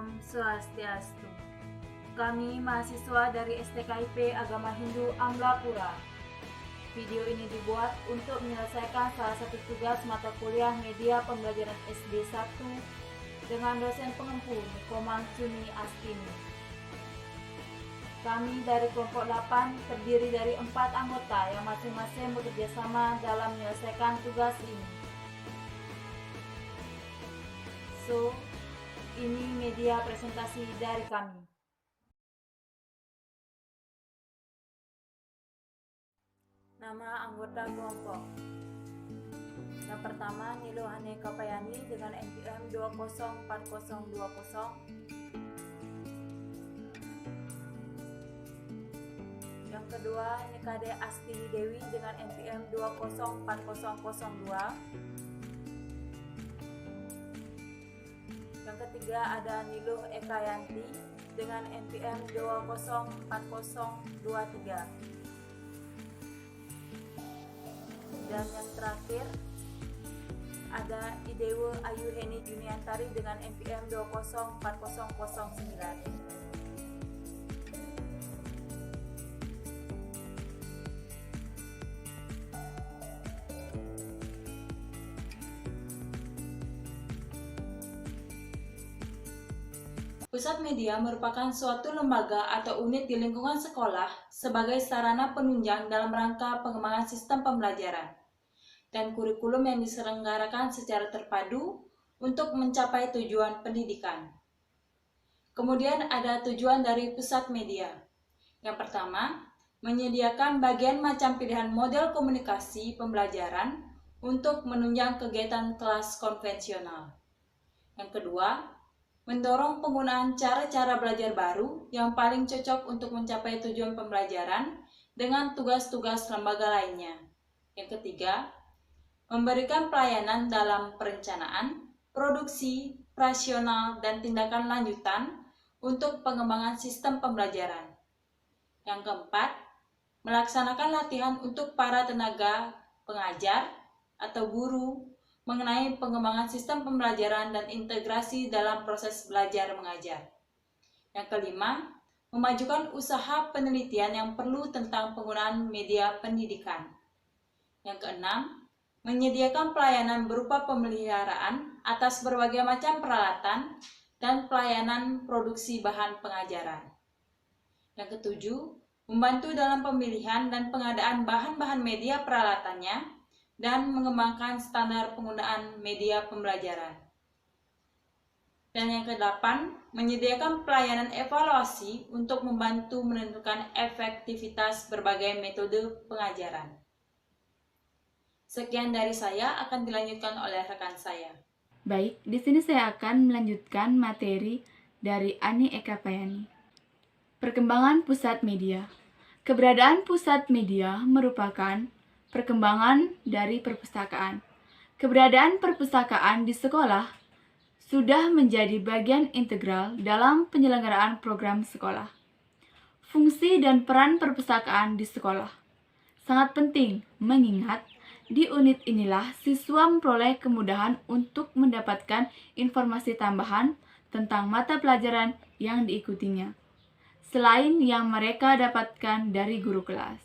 Om Swastiastu. Kami mahasiswa dari STKIP Agama Hindu Amlapura. Video ini dibuat untuk menyelesaikan salah satu tugas mata kuliah media pembelajaran SD 1 dengan dosen pengempu Nikoman Suni Astini. Kami dari kelompok 8 terdiri dari 4 anggota yang masing-masing bekerja sama dalam menyelesaikan tugas ini. So, ini media presentasi dari kami. Nama anggota kelompok. Yang pertama, Nilo Hane Kapayani dengan NPM 204020. Yang kedua, Nikade Asti Dewi dengan NPM 204002. Yang ketiga ada Niluh Ekayanti dengan NPM 204023. Dan yang terakhir ada Idewo Ayu Heni Juniantari dengan NPM 204009. Pusat Media merupakan suatu lembaga atau unit di lingkungan sekolah sebagai sarana penunjang dalam rangka pengembangan sistem pembelajaran dan kurikulum yang diselenggarakan secara terpadu untuk mencapai tujuan pendidikan. Kemudian ada tujuan dari pusat media. Yang pertama, menyediakan bagian macam pilihan model komunikasi pembelajaran untuk menunjang kegiatan kelas konvensional. Yang kedua, mendorong penggunaan cara-cara belajar baru yang paling cocok untuk mencapai tujuan pembelajaran dengan tugas-tugas lembaga lainnya. Yang ketiga, memberikan pelayanan dalam perencanaan, produksi, operasional, dan tindakan lanjutan untuk pengembangan sistem pembelajaran. Yang keempat, melaksanakan latihan untuk para tenaga pengajar atau guru mengenai pengembangan sistem pembelajaran dan integrasi dalam proses belajar mengajar. Yang kelima, memajukan usaha penelitian yang perlu tentang penggunaan media pendidikan. Yang keenam, menyediakan pelayanan berupa pemeliharaan atas berbagai macam peralatan dan pelayanan produksi bahan pengajaran. Yang ketujuh, membantu dalam pemilihan dan pengadaan bahan-bahan media peralatannya dan mengembangkan standar penggunaan media pembelajaran. Dan yang kedelapan, menyediakan pelayanan evaluasi untuk membantu menentukan efektivitas berbagai metode pengajaran. Sekian dari saya, akan dilanjutkan oleh rekan saya. Baik, di sini saya akan melanjutkan materi dari Ani Ekapayani. Perkembangan pusat media. Keberadaan pusat media merupakan perkembangan dari perpustakaan. Keberadaan perpustakaan di sekolah sudah menjadi bagian integral dalam penyelenggaraan program sekolah. Fungsi dan peran perpustakaan di sekolah sangat penting, mengingat di unit inilah siswa memperoleh kemudahan untuk mendapatkan informasi tambahan tentang mata pelajaran yang diikutinya, selain yang mereka dapatkan dari guru kelas.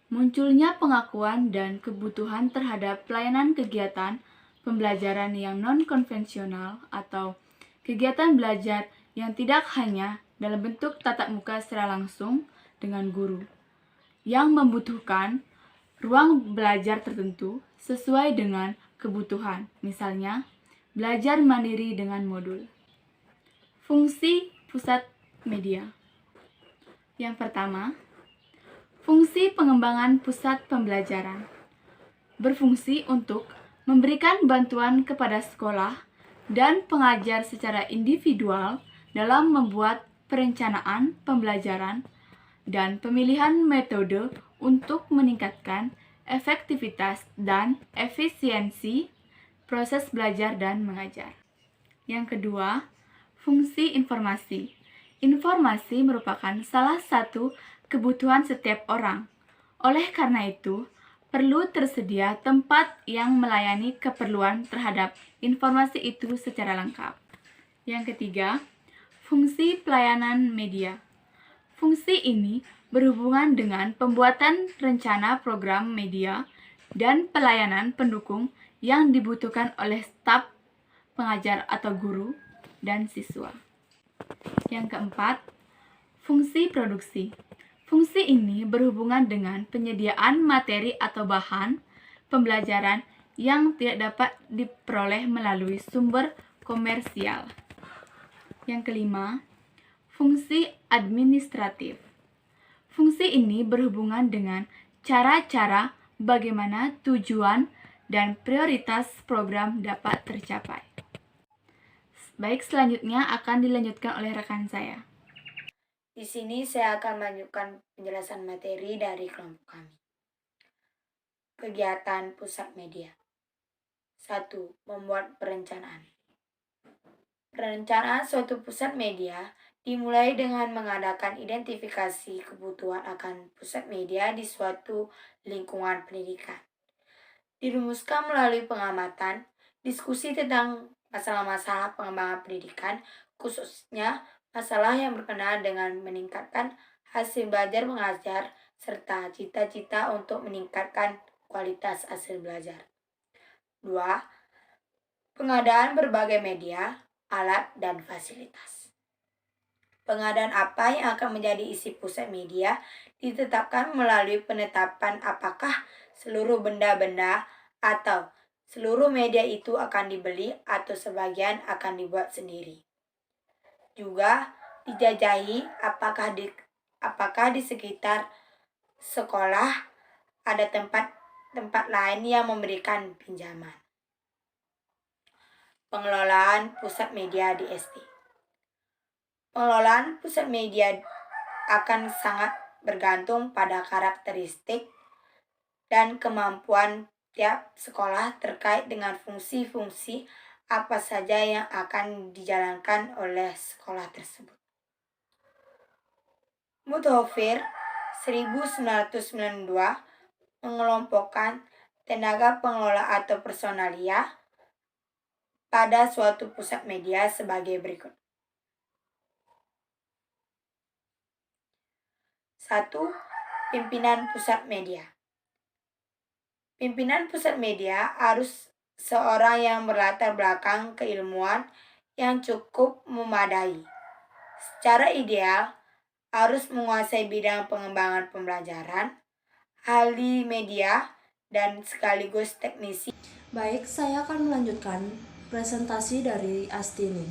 Munculnya pengakuan dan kebutuhan terhadap pelayanan kegiatan pembelajaran yang non-konvensional atau kegiatan belajar yang tidak hanya dalam bentuk tatap muka secara langsung dengan guru, yang membutuhkan ruang belajar tertentu sesuai dengan kebutuhan, misalnya belajar mandiri dengan modul. Fungsi pusat media. Yang pertama, fungsi pengembangan pusat pembelajaran. Berfungsi untuk memberikan bantuan kepada sekolah dan pengajar secara individual dalam membuat perencanaan pembelajaran dan pemilihan metode untuk meningkatkan efektivitas dan efisiensi proses belajar dan mengajar. Yang kedua, fungsi informasi. Informasi merupakan salah satu kebutuhan setiap orang. Oleh karena itu, perlu tersedia tempat yang melayani keperluan terhadap informasi itu secara lengkap. Yang ketiga, fungsi pelayanan media. Fungsi ini berhubungan dengan pembuatan rencana program media dan pelayanan pendukung yang dibutuhkan oleh staf, pengajar atau guru, dan siswa. Yang keempat, fungsi produksi. Fungsi ini berhubungan dengan penyediaan materi atau bahan pembelajaran yang tidak dapat diperoleh melalui sumber komersial. Yang kelima, fungsi administratif. Fungsi ini berhubungan dengan cara-cara bagaimana tujuan dan prioritas program dapat tercapai. Baik, selanjutnya akan dilanjutkan oleh rekan saya. Di sini saya akan melanjutkan penjelasan materi dari kelompok kami. Kegiatan pusat media. 1. Membuat perencanaan. Perencanaan suatu pusat media dimulai dengan mengadakan identifikasi kebutuhan akan pusat media di suatu lingkungan pendidikan. Dirumuskan melalui pengamatan, diskusi tentang masalah-masalah pengembangan pendidikan, khususnya masalah yang berkenaan dengan meningkatkan hasil belajar mengajar, serta cita-cita untuk meningkatkan kualitas hasil belajar. 2. Pengadaan berbagai media, alat, dan fasilitas. Pengadaan apa yang akan menjadi isi pusat media ditetapkan melalui penetapan apakah seluruh benda-benda atau seluruh media itu akan dibeli atau sebagian akan dibuat sendiri. Juga dijajahi apakah di sekitar sekolah ada tempat lain yang memberikan pinjaman. Pengelolaan pusat media di SD. Pengelolaan pusat media akan sangat bergantung pada karakteristik dan kemampuan tiap sekolah terkait dengan fungsi-fungsi apa saja yang akan dijalankan oleh sekolah tersebut. Mutahofir 1992 mengelompokkan tenaga pengelola atau personalia pada suatu pusat media sebagai berikut. 1. Pimpinan pusat media. Pimpinan pusat media harus seorang yang berlatar belakang keilmuan yang cukup memadai. Secara ideal, harus menguasai bidang pengembangan pembelajaran, ahli media, dan sekaligus teknisi. Baik, saya akan melanjutkan presentasi dari Astini,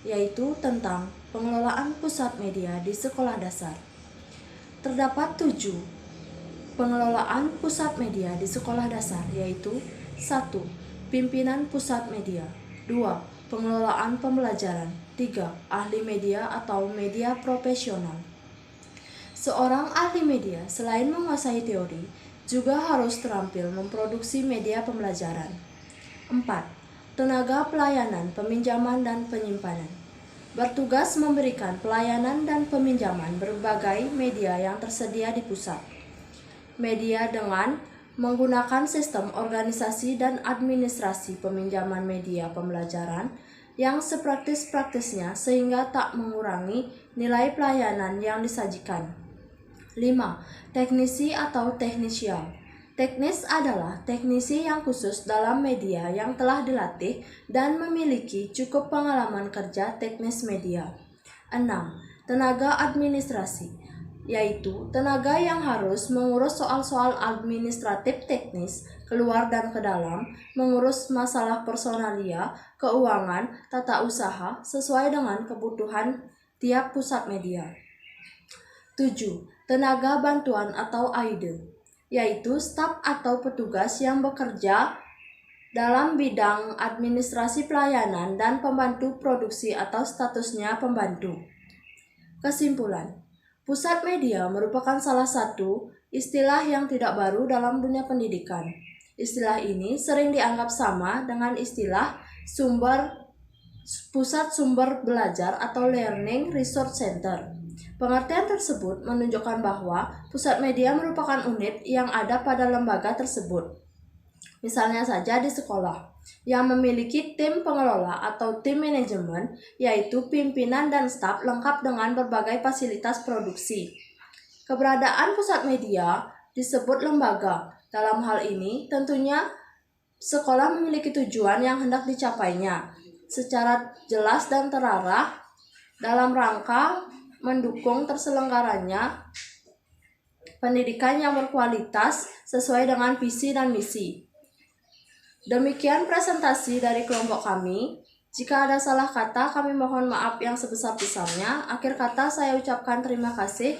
yaitu tentang pengelolaan pusat media di sekolah dasar. Terdapat 7 pengelolaan pusat media di sekolah dasar, yaitu 1. Pimpinan pusat media. 2. Pengelolaan pembelajaran. 3. Ahli media atau media profesional. Seorang ahli media selain menguasai teori, juga harus terampil memproduksi media pembelajaran. 4. Tenaga pelayanan, peminjaman, dan penyimpanan. Bertugas memberikan pelayanan dan peminjaman berbagai media yang tersedia di pusat. Media dengan menggunakan sistem organisasi dan administrasi peminjaman media pembelajaran yang sepraktis-praktisnya sehingga tak mengurangi nilai pelayanan yang disajikan. 5. Teknisi atau teknisial. Teknis adalah teknisi yang khusus dalam media yang telah dilatih dan memiliki cukup pengalaman kerja teknis media. 6. Tenaga administrasi, yaitu tenaga yang harus mengurus soal-soal administratif teknis, keluar dan ke dalam, mengurus masalah personalia, keuangan, tata usaha, sesuai dengan kebutuhan tiap pusat media. 7. Tenaga bantuan atau AIDE, yaitu staf atau petugas yang bekerja dalam bidang administrasi pelayanan dan pembantu produksi atau statusnya pembantu. Kesimpulan, pusat media merupakan salah satu istilah yang tidak baru dalam dunia pendidikan. Istilah ini sering dianggap sama dengan istilah pusat sumber belajar atau learning resource center. Pengertian tersebut menunjukkan bahwa pusat media merupakan unit yang ada pada lembaga tersebut. Misalnya saja di sekolah, yang memiliki tim pengelola atau tim manajemen, yaitu pimpinan dan staf lengkap dengan berbagai fasilitas produksi. Keberadaan pusat media disebut lembaga. Dalam hal ini, tentunya sekolah memiliki tujuan yang hendak dicapainya secara jelas dan terarah dalam rangka mendukung terselenggaranya pendidikan yang berkualitas sesuai dengan visi dan misi. Demikian presentasi dari kelompok kami. Jika ada salah kata, kami mohon maaf yang sebesar-besarnya. Akhir kata saya ucapkan terima kasih.